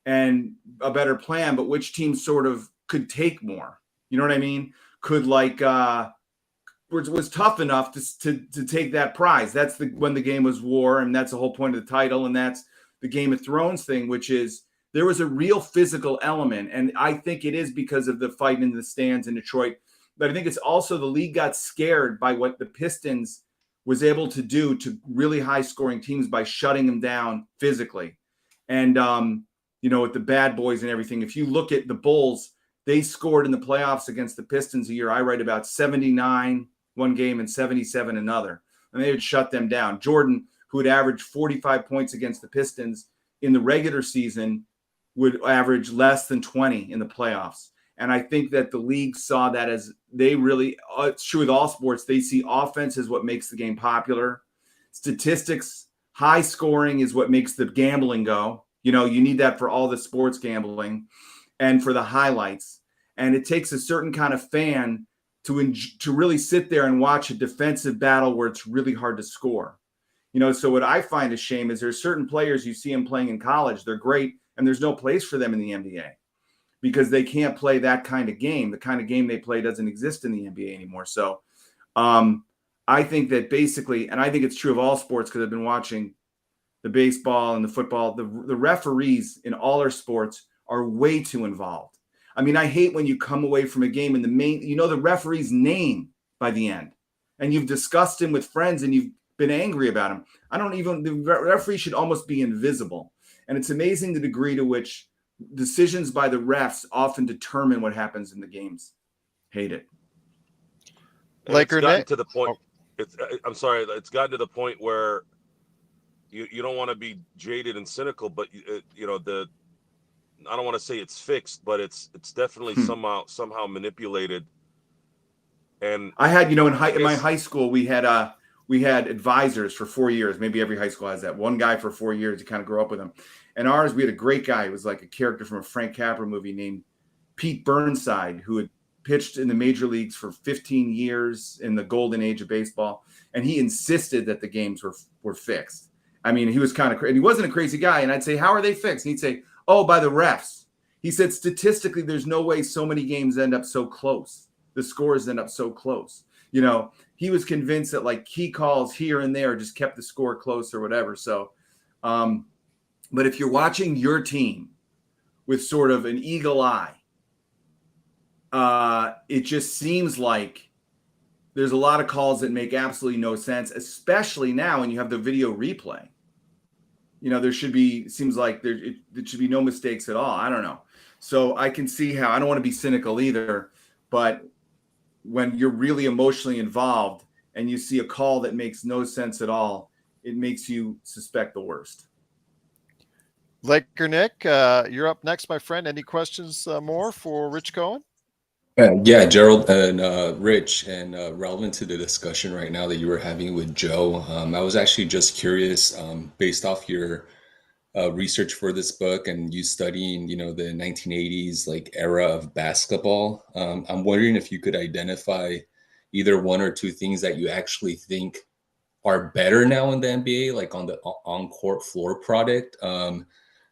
and a better plan, but which team sort of could take more. You know what I mean? Could was tough enough to take that prize. That's when the game was war, and that's the whole point of the title, and that's the Game of Thrones thing, which is there was a real physical element, and I think it is because of the fight in the stands in Detroit. But I think it's also the league got scared by what the Pistons was able to do to really high-scoring teams by shutting them down physically. And with the bad boys and everything, if you look at the Bulls, they scored in the playoffs against the Pistons a year I write about 79 one game and 77 another. And they would shut them down. Jordan, who had averaged 45 points against the Pistons in the regular season, would average less than 20 in the playoffs. And I think that the league saw that as it's true with all sports, they see offense as what makes the game popular. Statistics, high scoring is what makes the gambling go. You need that for all the sports gambling and for the highlights. And it takes a certain kind of fan to really sit there and watch a defensive battle where it's really hard to score. So what I find a shame is there's certain players you see them playing in college. They're great, and there's no place for them in the NBA because they can't play that kind of game. The kind of game they play doesn't exist in the NBA anymore. So I think that basically, and I think it's true of all sports because I've been watching the baseball and the football, the referees in all our sports are way too involved. I mean, I hate when you come away from a game and the referee's name by the end, and you've discussed him with friends and you've been angry about him. The referee should almost be invisible. And it's amazing the degree to which decisions by the refs often determine what happens in the games. Hate it. It's gotten to the point. I'm sorry. It's gotten to the point where you don't want to be jaded and cynical, but I don't want to say it's fixed, but it's definitely somehow manipulated. And I had, in my high school, we had advisors for 4 years. Maybe every high school has that. One guy for 4 years, you kind of grow up with him. And ours, we had a great guy. He was like a character from a Frank Capra movie named Pete Burnside, who had pitched in the major leagues for 15 years in the golden age of baseball. And he insisted that the games were fixed. I mean, he was kind of crazy. He wasn't a crazy guy. And I'd say, how are they fixed? And he'd say, oh, by the refs. He said statistically, there's no way so many games end up so close. The scores end up so close. He was convinced that like key calls here and there just kept the score close or whatever. So, but if you're watching your team with sort of an eagle eye, it just seems like there's a lot of calls that make absolutely no sense, especially now when you have the video replay. There should be, seems like there should be no mistakes at all. I don't know. So I can see how, I don't want to be cynical either, but when you're really emotionally involved and you see a call that makes no sense at all, it makes you suspect the worst. Laker Nick, you're up next, my friend. Any questions more for Rich Cohen? Yeah, Gerald and Rich, and relevant to the discussion right now that you were having with Joe, I was actually just curious, based off your research for this book and you studying, the 1980s like era of basketball. I'm wondering if you could identify either one or two things that you actually think are better now in the NBA, like on the on-court floor product.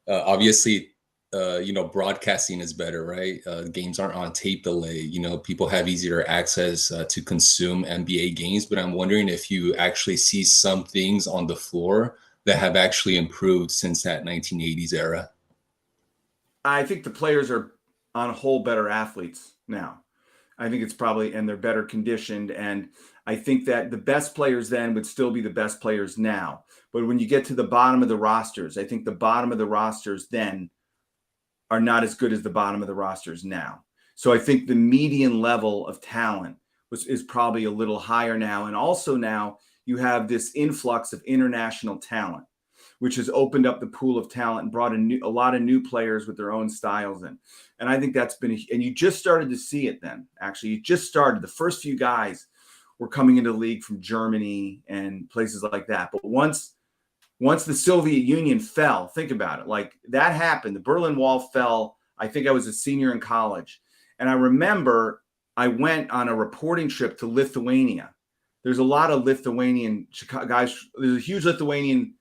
Obviously, broadcasting is better, right? Games aren't on tape delay. People have easier access to consume NBA games, but I'm wondering if you actually see some things on the floor that have actually improved since that 1980s era. I think the players are on a whole better athletes now. I think it's probably, and they're better conditioned. And I think that the best players then would still be the best players now. But when you get to the bottom of the rosters, I think the bottom of the rosters then are not as good as the bottom of the rosters now. So I think the median level of talent is probably a little higher now. And also now you have this influx of international talent, which has opened up the pool of talent and brought a lot of new players with their own styles in. And I think that's been, and you just started to see it then. Actually, you just started. The first few guys were coming into the league from Germany and places like that. But once the Soviet Union fell, think about it, like that happened. The Berlin Wall fell. I think I was a senior in college. And I remember I went on a reporting trip to Lithuania. There's a lot of Lithuanian guys. There's a huge Lithuanian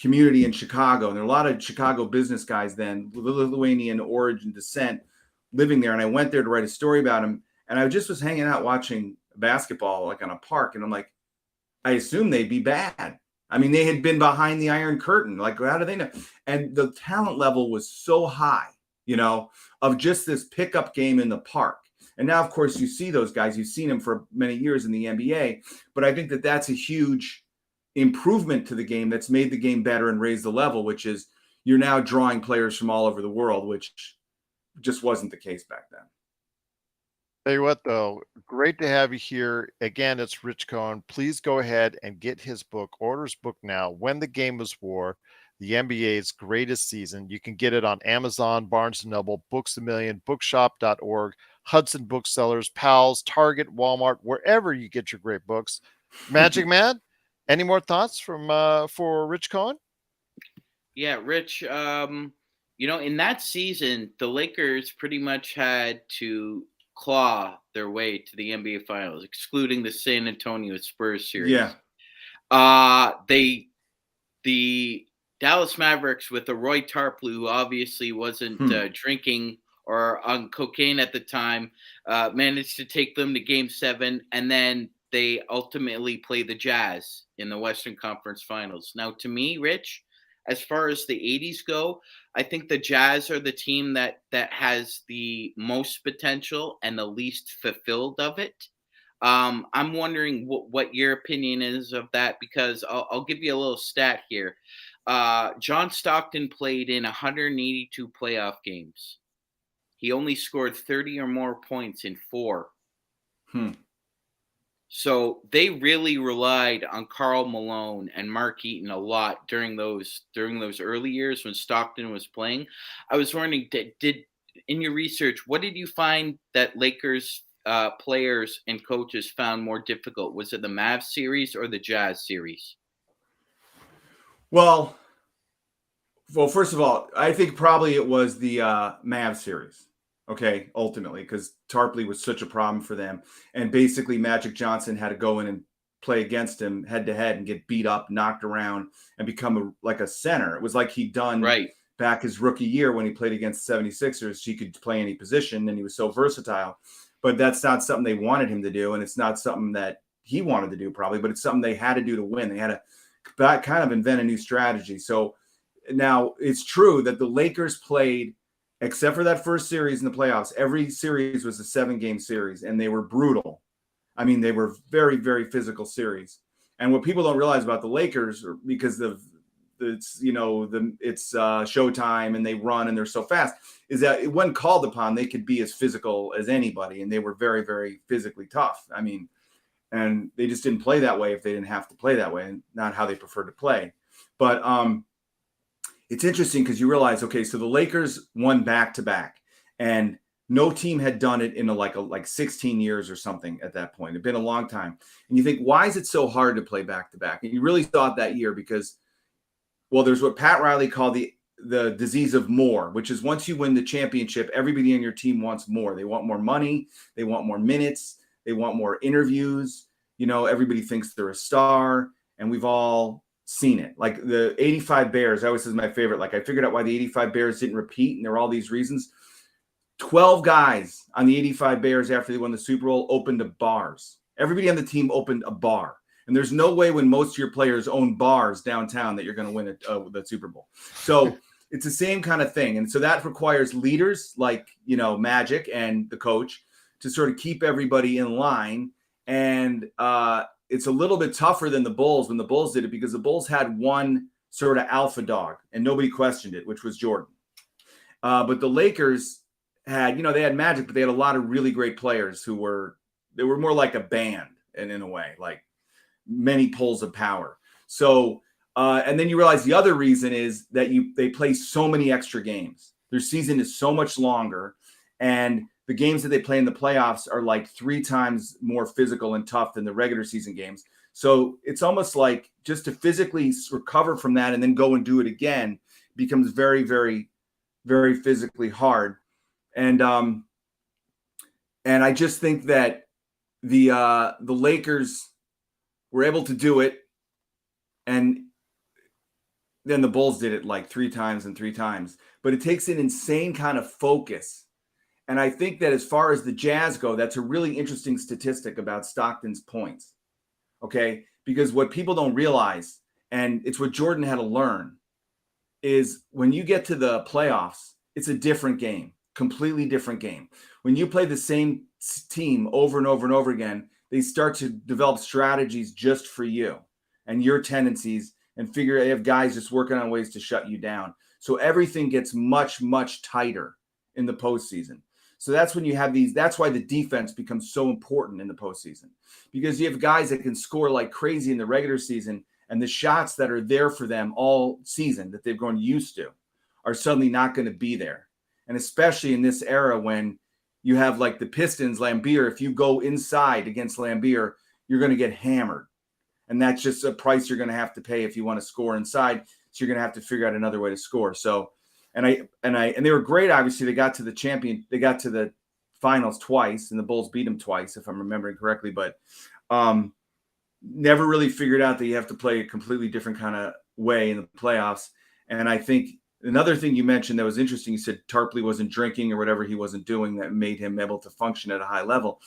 community in Chicago. And there are a lot of Chicago business guys then, Lithuanian origin descent, living there. And I went there to write a story about him. And I just was hanging out watching basketball like on a park. And I'm like, I assume they'd be bad. I mean, they had been behind the Iron Curtain. Like, how do they know? And the talent level was so high, of just this pickup game in the park. And now, of course, you see those guys. You've seen them for many years in the NBA. But I think that that's a huge improvement to the game that's made the game better and raised the level, which is you're now drawing players from all over the world, which just wasn't the case back then. Tell you what, though, great to have you here. Again, it's Rich Cohen. Please go ahead and get his book, order his book now, When the Game Was War, the NBA's Greatest Season. You can get it on Amazon, Barnes & Noble, Books A Million, bookshop.org, Hudson Booksellers, Powell's, Target, Walmart, wherever you get your great books. Magic Man, any more thoughts for Rich Cohen? Yeah, Rich, in that season, the Lakers pretty much had to claw their way to the NBA Finals, excluding the San Antonio Spurs series. Yeah. The Dallas Mavericks with the Roy Tarpley, who obviously wasn't drinking or on cocaine at the time, managed to take them to Game 7, and then they ultimately play the Jazz in the Western Conference Finals. Now, to me, Rich, as far as the 80s go, I think the Jazz are the team that has the most potential and the least fulfilled of it. I'm wondering what your opinion is of that, because I'll give you a little stat here. John Stockton played in 182 playoff games. He only scored 30 or more points in 4. So they really relied on Karl Malone and Mark Eaton a lot during those early years when Stockton was playing. I was wondering, did in your research, what did you find that Lakers players and coaches found more difficult? Was it the Mavs series or the Jazz series? Well, first of all, I think probably it was the Mavs series. Okay, ultimately, because Tarpley was such a problem for them. And basically Magic Johnson had to go in and play against him head to head and get beat up, knocked around, and become like a center. It was like he'd done back his rookie year when he played against the 76ers. He could play any position and he was so versatile. But that's not something they wanted him to do, and it's not something that he wanted to do probably, but it's something they had to do to win. They had to kind of invent a new strategy. So now it's true that the Lakers played, except for that first series in the playoffs, every series was a 7-game series, and they were brutal. I mean, they were very, very physical series. And what people don't realize about the Lakers, because it's Showtime and they run and they're so fast, is that when called upon, they could be as physical as anybody, and they were very, very physically tough. I mean, and they just didn't play that way if they didn't have to play that way, and not how they preferred to play. But it's interesting because you realize, okay, so the Lakers won back-to-back, and no team had done it in like 16 years or something at that point. It'd been a long time. And you think, why is it so hard to play back-to-back? And you really saw it that year because, well, there's what Pat Riley called the disease of more, which is once you win the championship, everybody on your team wants more. They want more money. They want more minutes. They want more interviews. Everybody thinks they're a star, and we've all seen it. Like the 85 Bears, I always says my favorite. Like I figured out why the 85 Bears didn't repeat, and there were all these reasons. 12 guys on the 85 Bears after they won the Super Bowl opened bars. Everybody on the team opened a bar. And there's no way when most of your players own bars downtown that you're going to win the Super Bowl. So it's the same kind of thing. And so that requires leaders like, Magic and the coach to sort of keep everybody in line. And it's a little bit tougher than the Bulls when the Bulls did it, because the Bulls had one sort of alpha dog and nobody questioned it, which was Jordan. But the Lakers had, they had Magic, but they had a lot of really great players they were more like a band, and in a way, like many poles of power. So, and then you realize the other reason is that they play so many extra games. Their season is so much longer, and the games that they play in the playoffs are like 3 times more physical and tough than the regular season games. So it's almost like just to physically recover from that and then go and do it again becomes very, very, very physically hard. And I just think that the Lakers were able to do it, and then the Bulls did it like 3 times and 3 times. But it takes an insane kind of focus. And I think that as far as the Jazz go, that's a really interesting statistic about Stockton's points. Okay? Because what people don't realize, and it's what Jordan had to learn, is when you get to the playoffs, it's a different game. Completely different game. When you play the same team over and over and over again, they start to develop strategies just for you and your tendencies, and figure they have guys just working on ways to shut you down. So everything gets much, much tighter in the postseason. So that's when you have that's why the defense becomes so important in the postseason, because you have guys that can score like crazy in the regular season, and the shots that are there for them all season that they've grown used to are suddenly not going to be there. And especially in this era when you have like the Pistons, Lambeer, if you go inside against Lambeer, you're going to get hammered. And that's just a price you're going to have to pay if you want to score inside. So you're going to have to figure out another way to score. So, and they were great. Obviously, they got to the finals twice, and the Bulls beat them twice, if I'm remembering correctly. But never really figured out that you have to play a completely different kind of way in the playoffs. And I think another thing you mentioned that was interesting, you said Tarpley wasn't drinking or whatever he wasn't doing that made him able to function at a high level.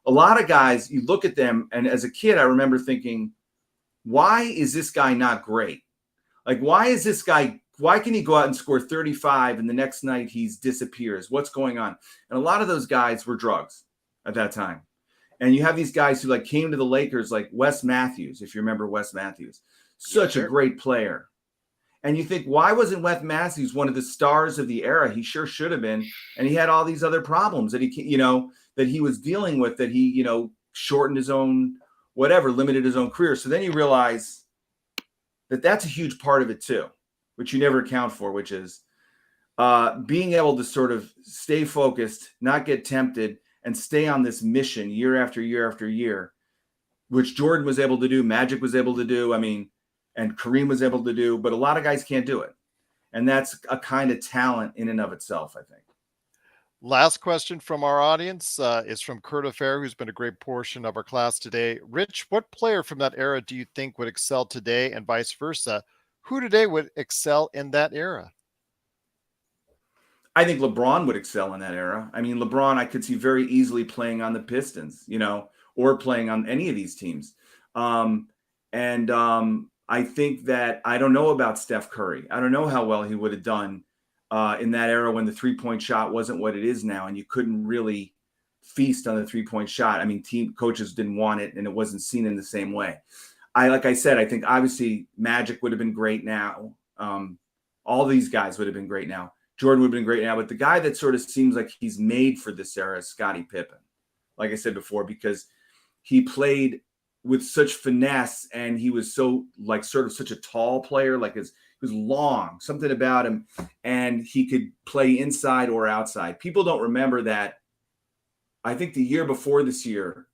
A lot of guys, you look at them, and as a kid, I remember thinking, why is this guy not great? Like, why can he go out and score 35 and the next night he disappears? What's going on? And a lot of those guys were drugs at that time. And you have these guys who like came to the Lakers, like Wes Matthews, if you remember Wes Matthews, such a great player. And you think, why wasn't Wes Matthews one of the stars of the era? He sure should have been. And he had all these other problems that he was dealing with, that he, shortened his own, limited his own career. So then you realize that that's a huge part of it too, which you never account for, which is being able to sort of stay focused, not get tempted, and stay on this mission year after year after year, which Jordan was able to do, Magic was able to do, and Kareem was able to do, but a lot of guys can't do it. And that's a kind of talent in and of itself, I think. Last question from our audience is from Kurt Affair, who's been a great portion of our class today. Rich, what player from that era do you think would excel today, and vice versa? Who today would excel in that era? I think LeBron would excel in that era. I mean, LeBron, I could see very easily playing on the Pistons, or playing on any of these teams. And I think that I don't know about Steph Curry. I don't know how well he would have done in that era when the 3-point shot wasn't what it is now, and you couldn't really feast on the 3-point shot. I mean, team coaches didn't want it, and it wasn't seen in the same way. Like I said, I think obviously Magic would have been great now. All these guys would have been great now. Jordan would have been great now, but the guy that sort of seems like he's made for this era is Scottie Pippen. Like I said before, because he played with such finesse, and he was so sort of such a tall player, he was long, something about him, and he could play inside or outside. People don't remember that. I think the year before this year,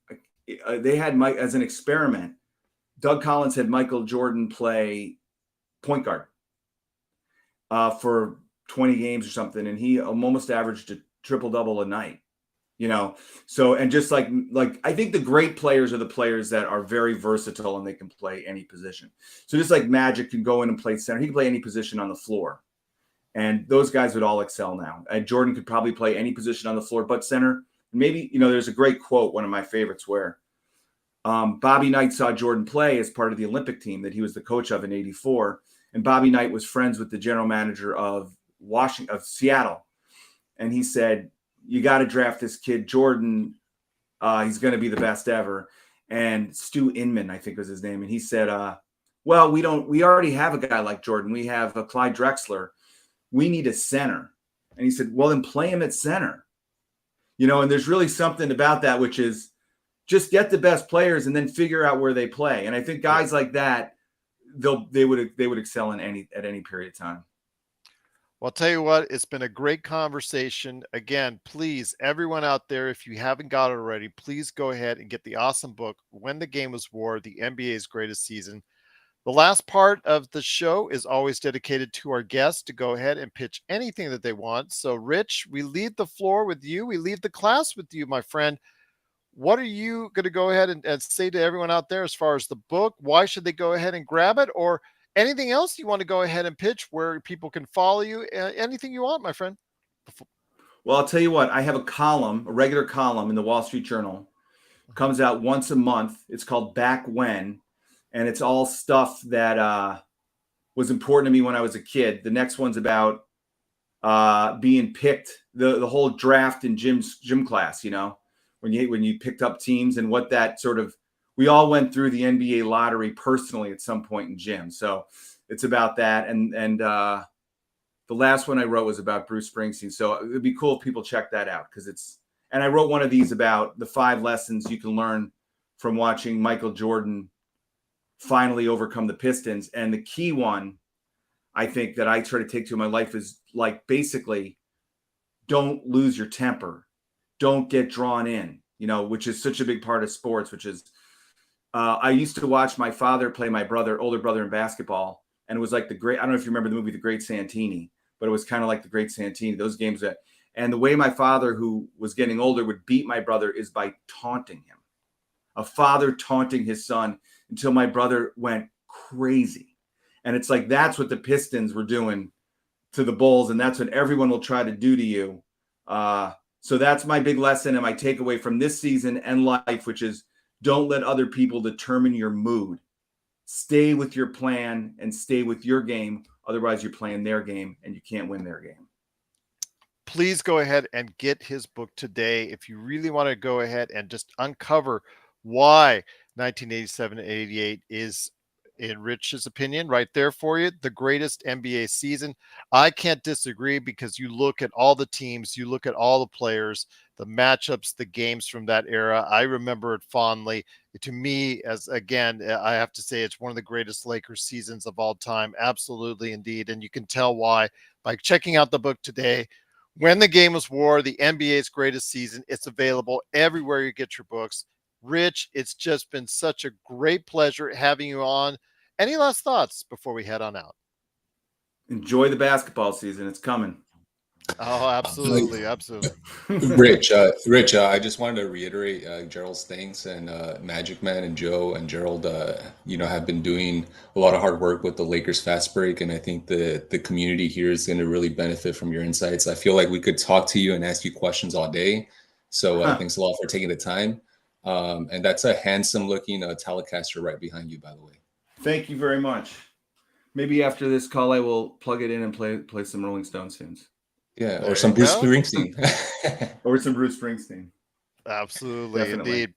they had Mike as an experiment. Doug Collins had Michael Jordan play point guard for 20 games or something, and he almost averaged a triple-double a night. So, and just like I think the great players are the players that are very versatile and they can play any position. So just like Magic can go in and play center, he can play any position on the floor, and those guys would all excel now. And Jordan could probably play any position on the floor but center. Maybe, there's a great quote, one of my favorites, where Bobby Knight saw Jordan play as part of the Olympic team that he was the coach of in '84, and Bobby Knight was friends with the general manager of Seattle, and he said, "You got to draft this kid, Jordan. He's going to be the best ever." And Stu Inman, I think was his name, and he said, "Well, we already have a guy like Jordan. We have Clyde Drexler. We need a center." And he said, "Well, then play him at center." And there's really something about that, which is just get the best players and then figure out where they play. And I think guys like that, they would excel at any period of time. Well, I'll tell you what, it's been a great conversation. Again, please, everyone out there, if you haven't got it already, please go ahead and get the awesome book, When the Game Was War, the NBA's Greatest Season. The last part of the show is always dedicated to our guests to go ahead and pitch anything that they want. So, Rich, we leave the floor with you. We leave the class with you, my friend. What are you going to go ahead and say to everyone out there as far as the book? Why should they go ahead and grab it? Or anything else you want to go ahead and pitch where people can follow you? Anything you want, my friend. Well, I'll tell you what. I have a regular column in the Wall Street Journal. Comes out once a month. It's called Back When, and it's all stuff that was important to me when I was a kid. The next one's about being picked, the whole draft in gym class. When you picked up teams and what that sort of. We all went through the NBA lottery personally at some point in gym. So it's about that. And the last one I wrote was about Bruce Springsteen. So it'd be cool if people check that out, and I wrote one of these about the 5 lessons you can learn from watching Michael Jordan finally overcome the Pistons. And the key one, I think, that I try to take to my life is basically don't lose your temper. Don't get drawn in, which is such a big part of sports, which is, I used to watch my father play my older brother in basketball. And it was like I don't know if you remember the movie, The Great Santini, but it was kind of like The Great Santini, those games and the way my father, who was getting older, would beat my brother is by taunting him. A father taunting his son until my brother went crazy. And it's like, that's what the Pistons were doing to the Bulls. And that's what everyone will try to do to you. So that's my big lesson and my takeaway from this season and life, which is don't let other people determine your mood. Stay with your plan and stay with your game. Otherwise, you're playing their game and you can't win their game. Please go ahead and get his book today. If you really want to go ahead and just uncover why 1987-88 is, in Rich's opinion, right there for you, the greatest NBA season. I can't disagree, because you look at all the teams, you look at all the players, the matchups, the games from that era. I remember it fondly. To me, I have to say it's one of the greatest Lakers seasons of all time. Absolutely, indeed. And you can tell why by checking out the book today. When the Game Was War, the NBA's Greatest Season. It's available everywhere you get your books. Rich, it's just been such a great pleasure having you on. Any last thoughts before we head on out? Enjoy the basketball season. It's coming. Oh, absolutely, absolutely. Rich, I just wanted to reiterate Gerald's thanks and Magic Man and Joe and Gerald, have been doing a lot of hard work with the Lakers Fast Break, and I think the community here is going to really benefit from your insights. I feel like we could talk to you and ask you questions all day. So thanks a lot for taking the time. And that's a handsome looking Telecaster right behind you, by the way. Thank you very much. Maybe after this call, I will plug it in and play some Rolling Stones tunes. Yeah, There or some you Bruce go. Springsteen. Or some Bruce Springsteen. Absolutely, Definitely. indeed.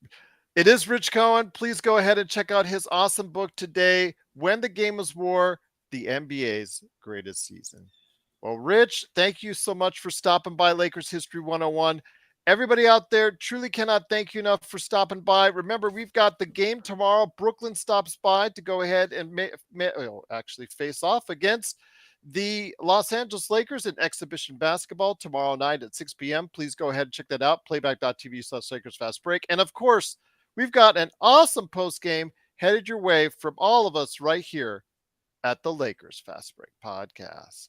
It is Rich Cohen. Please go ahead and check out his awesome book today, When the Game is War, the NBA's Greatest Season. Well, Rich, thank you so much for stopping by Lakers History 101. Everybody out there, truly cannot thank you enough for stopping by. Remember, we've got the game tomorrow. Brooklyn stops by to go ahead and actually face off against the Los Angeles Lakers in exhibition basketball tomorrow night at 6 p.m. Please go ahead and check that out. Playback.tv/Lakers Fast Break. And of course, we've got an awesome post game headed your way from all of us right here at the Lakers Fast Break podcast.